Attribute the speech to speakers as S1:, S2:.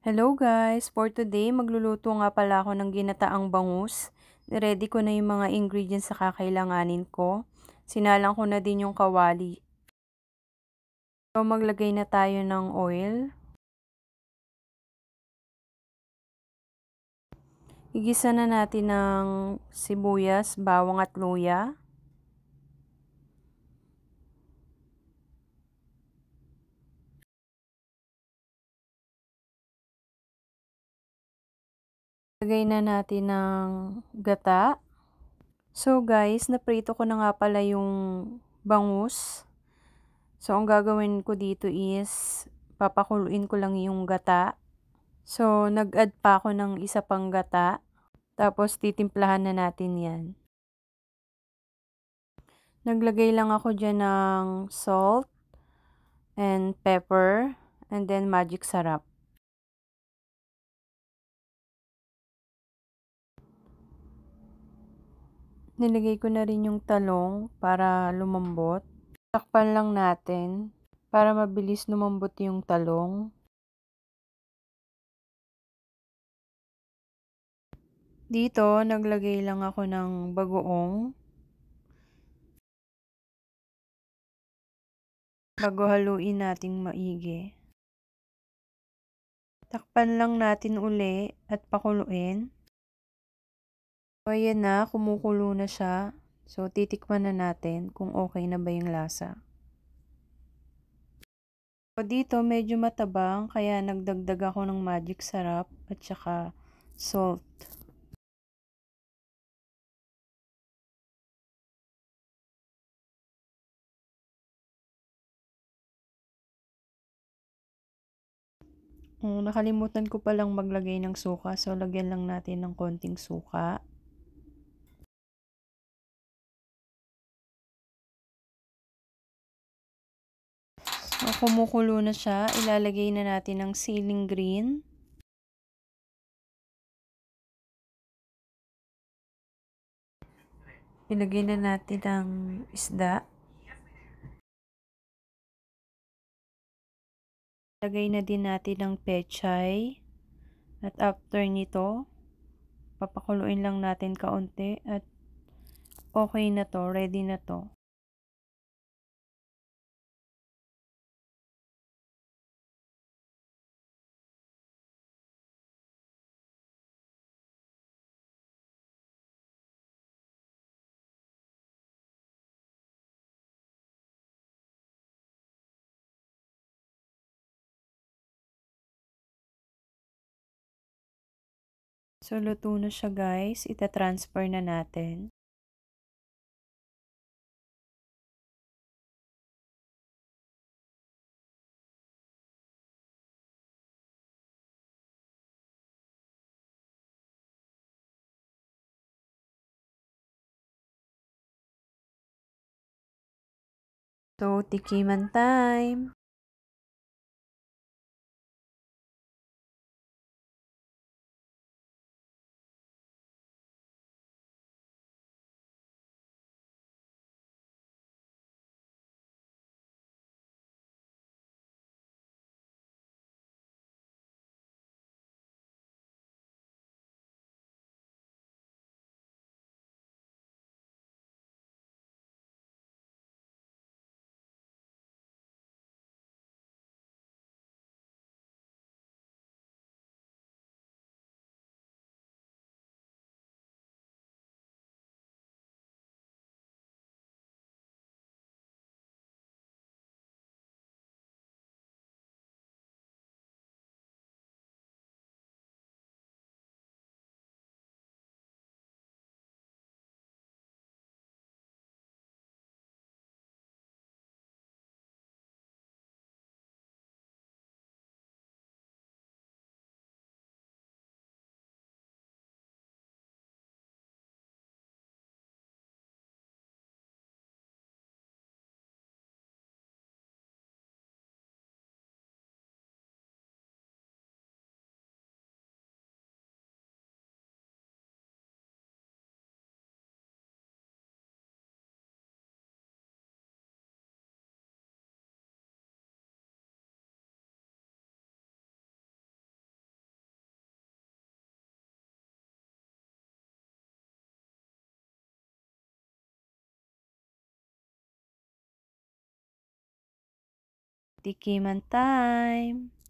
S1: Hello guys! For today, magluluto nga pala ako ng ginataang bangus. Ready ko na yung mga ingredients sa kakailanganin ko. Sinalang ko na din yung kawali. So maglagay na tayo ng oil. Igisa na natin ng sibuyas, bawang at luya. Lagay na natin ng gata. So guys, naprito ko na nga pala yung bangus. So ang gagawin ko dito is papakuluin ko lang yung gata. So nag-add pa ako ng isa pang gata. Tapos titimplahan na natin yan. Naglagay lang ako dyan ng salt and pepper and then magic sarap. Nilagay ko na rin yung talong para lumambot. Takpan lang natin para mabilis lumambot yung talong. Dito, naglagay lang ako ng bagoong. Bago haluin nating maigi. Takpan lang natin uli at pakuluin. So, ayan na, kumukulo na siya. So, titikman na natin kung okay na ba yung lasa. So, dito medyo matabang, kaya nagdagdag ako ng magic sarap at saka salt. Nakalimutan ko palang maglagay ng suka, so lagyan lang natin ng konting suka. So, kumukulo na siya, ilalagay na natin ng siling green. Ilagay na natin ang isda. Lagay na din natin ang pechay. At after nito, papakuluin lang natin kaunti at okay na to, ready na to. So, luto na siya guys. Ita-transfer na natin. So, tikiman time! Tikiman time!